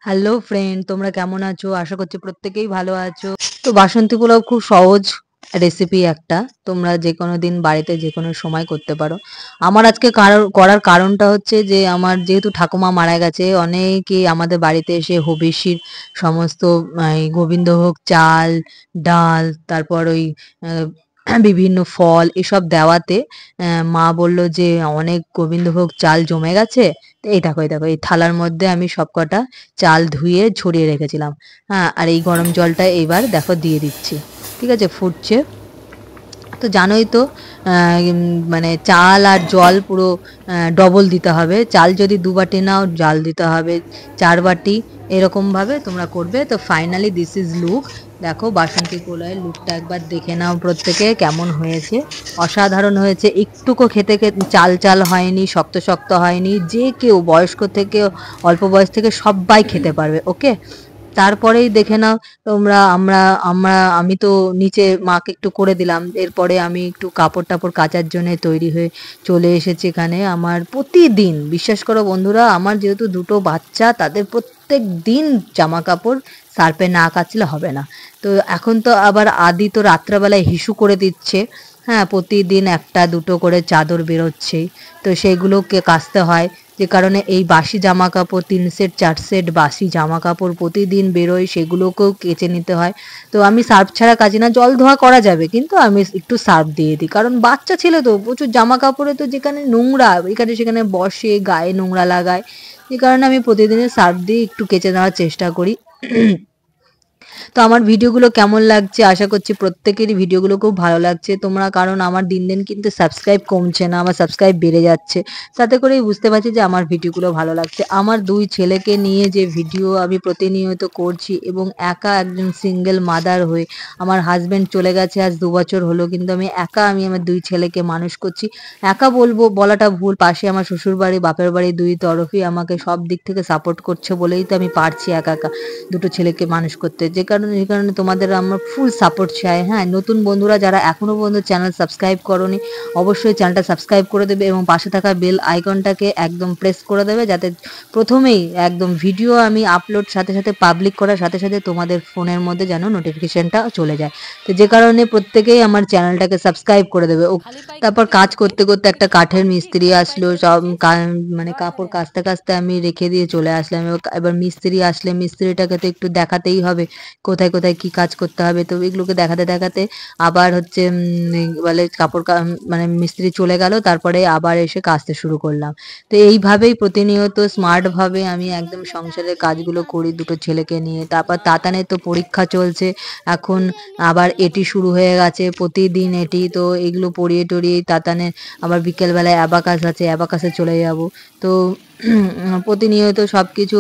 Hello friend, তোমরা কেমন আছো? আশা করছি প্রত্যেকেই ভালো আছো। তো বাসন্তী পোলাও খুব সহজ রেসিপি একটা। তোমরা যেকোনো দিন বাড়িতে যেকোনো সময় করতে পারো। আমার আজকে করার কারণটা হচ্ছে যে আমার যেহেতু ঠাকুমা মারা গেছে, অনেকেই আমাদের বাড়িতে এসে হবিষ্যির সমস্ত এই গোবিন্দভোগ চাল, ডাল, তারপর ওই বিভিন্ন ফল এসব দেওয়াতে মা বলল যে অনেক গোবিন্দভোগ চাল জমে গেছে। তো এই দেখো এই থালার মধ্যে আমি সবকটা চাল ধুয়ে ছড়িয়ে রেখেছিলাম। হ্যাঁ, আর এই গরম জলটা এবার দেখো দিয়ে দিচ্ছি। ঠিক আছে, ফুটছে। তো জানোই তো মানে চাল আর জল পুরো ডবল দিতে হবে। চাল যদি 2 বাটি নাও, জাল দিতে হবে 4 বাটি। এরকমভাবে তোমরা করবে। তো ফাইনালি দিস ইজ লুক। দেখো বাসন্তী পোলাওয়ের লুকটা একবার দেখে নাও প্রত্যেকে, কেমন হয়েছে। অসাধারণ হয়েছে। একটুকু খেতে চাল চাল হয়নি, শক্ত শক্ত হয়নি। যে কেউ বয়স্ক থেকে অল্প বয়স থেকে সবাই খেতে পারবে। ওকে, তারপরেই দেখে নাও তোমরা। আমি তো নিচে মাকে একটু করে দিলাম। এরপরে আমি একটু কাপড় টাপড় কাচার জন্য তৈরি হয়ে চলে এসেছি এখানে। আমার প্রতিদিন, বিশ্বাস করো বন্ধুরা, আমার যেহেতু দুটো বাচ্চা, তাদের প্রত্যেক দিন জামা কাপড় সার্ফে না কাচলে হবে না। তো এখন তো আবার আদি তো রাত্রেবেলায় হিসু করে দিচ্ছে। হ্যাঁ, প্রতিদিন একটা দুটো করে চাদর বেরোচ্ছেই। তো সেইগুলোকে কাচতে হয়। যে কারণে এই বাসি জামা কাপড় 3 সেট 4 সেট বাসি জামা কাপড় প্রতিদিন বেরোয়, সেগুলোকেও কেচে নিতে হয়। তো আমি সার্ফ ছাড়া কাচি না। জল ধোয়া করা যাবে, কিন্তু আমি একটু সার্ফ দিয়ে দিই, কারণ বাচ্চা ছেলে তো প্রচুর জামা কাপড়ে তো যেখানে নোংরা এখানে সেখানে বসে, গায়ে নোংরা লাগায়। যে কারণে আমি প্রতিদিনের সার্ফ দিয়ে একটু কেচে নেওয়ার চেষ্টা করি। তো আমার ভিডিওগুলো কেমন লাগছে? আশা করছি প্রত্যেকেরই ভিডিওগুলো খুব ভালো লাগছে। তোমরা, কারণ আমার দিন দিন কিন্তু সাবস্ক্রাইব কমছে না, আমার সাবস্ক্রাইব বেড়ে যাচ্ছে। তাতে করেই বুঝতে পারছি যে আমার ভিডিওগুলো ভালো লাগছে। আমার 2 ছেলেকে নিয়ে যে ভিডিও আমি প্রতিনিয়ত করছি, এবং একা একজন সিঙ্গেল মাদার হয়ে, আমার হাজব্যান্ড চলে গেছে আজ 2 বছর হলো, কিন্তু আমি আমার 2 ছেলেকে মানুষ করছি। একা বলবো, বলাটা ভুল। পাশে আমার শ্বশুরবাড়ি, বাপের বাড়ি 2 তরফই আমাকে সব দিক থেকে সাপোর্ট করছে বলেই তো আমি পারছি একা একা দুটো ছেলেকে মানুষ করতে। এই কারণে তোমাদের আমার ফুল সাপোর্ট চাই। হ্যাঁ, নতুন বন্ধুরা যারা এখনো পর্যন্ত চ্যানেল সাবস্ক্রাইব করোনি, অবশ্যই চ্যানেলটা সাবস্ক্রাইব করে দেবে এবং পাশে থাকা বেল আইকনটাকে একদম প্রেস করে দেবে, যাতে প্রথমেই একদম ভিডিও আমি আপলোড সাথে সাথে পাবলিক করার সাথে সাথে তোমাদের ফোনের মধ্যে যেন নোটিফিকেশনটা চলে যায়। তো যে কারণে প্রত্যেকেই আমার চ্যানেলটাকে সাবস্ক্রাইব করে দেবে। তারপর কাজ করতে করতে একটা কাঠের মিস্ত্রি আসলো। সব মানে কাপড় কাচতে কাচতে আমি রেখে দিয়ে চলে আসলাম। এবার মিস্ত্রি আসলে মিস্ত্রিটাকে তো একটু দেখাতেই হবে কোথায় কোথায় কি কাজ করতে হবে। তো এগুলোকে দেখাতে দেখাতে আবার হচ্ছে বলে মানে মিস্ত্রি চলে গেল, তারপরে আবার এসে কাচতে শুরু করলাম। তো এইভাবেই প্রতিনিয়ত স্মার্ট ভাবে আমি একদম সংসারের কাজগুলো করি দুটো ছেলেকে নিয়ে। তারপর তাতানের তো পরীক্ষা চলছে এখন, আবার এটি শুরু হয়ে গেছে প্রতিদিন এটি। তো এগুলো পড়িয়ে টরিয়ে তাতানের আবার বিকেলবেলায় অ্যাবাকাস আছে, অ্যাবাকাসে চলে যাব। তো প্রতিনিয়ত সব কিছু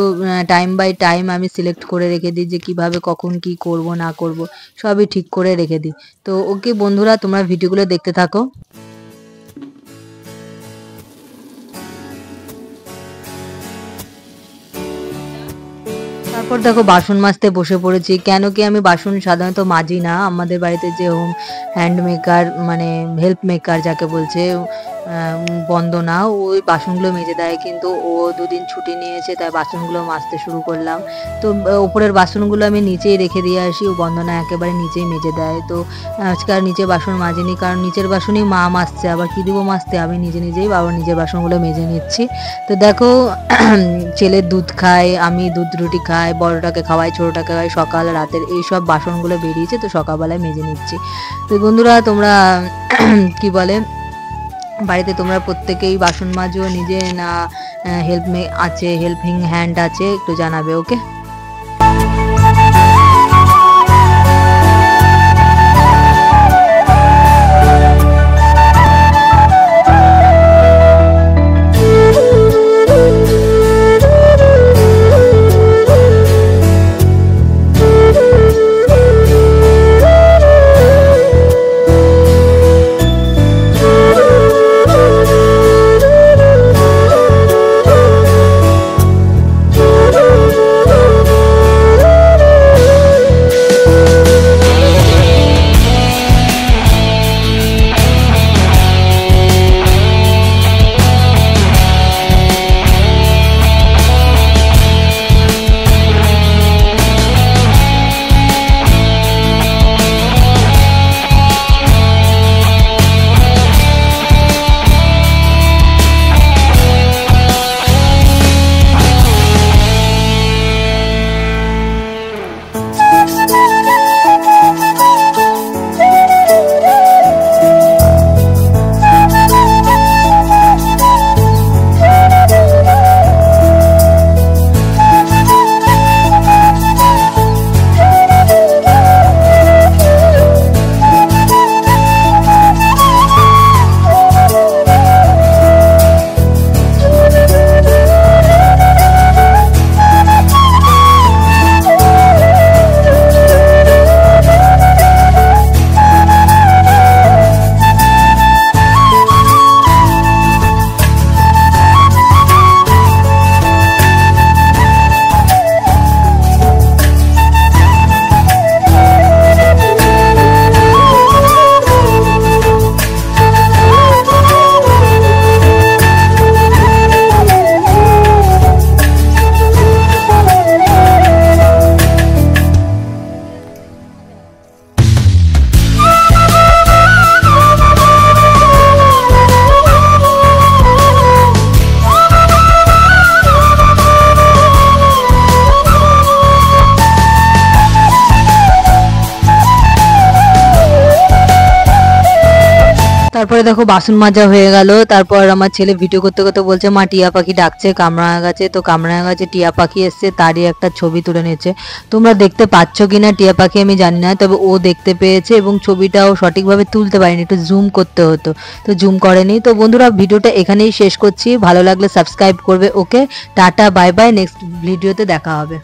টাইম বাই টাইম আমি সিলেক্ট করে রেখে দিই যে কিভাবে কখন কি করব না করব, সবই ঠিক করে রেখে দিই। তো ওকে বন্ধুরা, তোমরা ভিডিওগুলো দেখতে থাকো। তারপর দেখো বাসন মাজতে বসে পড়েছি। কেন কি আমি বাসন সাধারণত মাজি না। আমাদের বাড়িতে যে হোম হ্যান্ড মেকার, মানে হেল্প মেকার যাকে বলছে, বন্দনা, ওই বাসনগুলো মেজে দেয়। কিন্তু ও 2 দিন ছুটি নিয়েছে, তাই বাসনগুলো মাজতে শুরু করলাম। তো ওপরের বাসনগুলো আমি নিচেই রেখে দিয়ে আসি, ও বন্দনা একেবারে নিচেই মেজে দেয়। তো আজকে আর নিচে বাসন মাজিনি, কারণ নিচের বাসনই মা মাজছে, আবার কি দিব মাজতে, আমি নিজেই বাবার নিজের বাসনগুলো মেজে নিচ্ছি। তো দেখো ছেলে দুধ খায়, আমি দুধ রুটি খাই, বড়টাকে খাওয়াই, ছোটটাকে খাওয়াই, সকাল রাতের এইসব বাসনগুলো বেরিয়েছে, তো সকালবেলায় মেজে নিচ্ছি। তো বন্ধুরা তোমরা কি বলে, বাড়িতে তোমরা প্রত্যেকেই বাসন মাজো নিজে না হেল্পিং হ্যান্ড আছে? একটু জানাবে। ওকে। তারপরে দেখো বাসন মাজা হয়ে গেল। তারপর আমার ছেলে ভিডিও করতে করতে বলছে মা টিয়া পাখি ডাকছে কামরাঙা গাছে। তো কামরাঙা গাছে টিয়া পাখি এসছে, তারই একটা ছবি তুলে নিয়েছে। তোমরা দেখতে পাচ্ছ কিনা টিয়া পাখি আমি জানি না, তবে ও দেখতে পেয়েছে এবং ছবিটাও সঠিকভাবে তুলতে পারেনি, একটু জুম করতে হতো, তো জুম করেনি। তো বন্ধুরা ভিডিওটা এখানেই শেষ করছি, ভালো লাগলে সাবস্ক্রাইব করবে। ওকে, টাটা বাই বাই, নেক্সট ভিডিওতে দেখা হবে।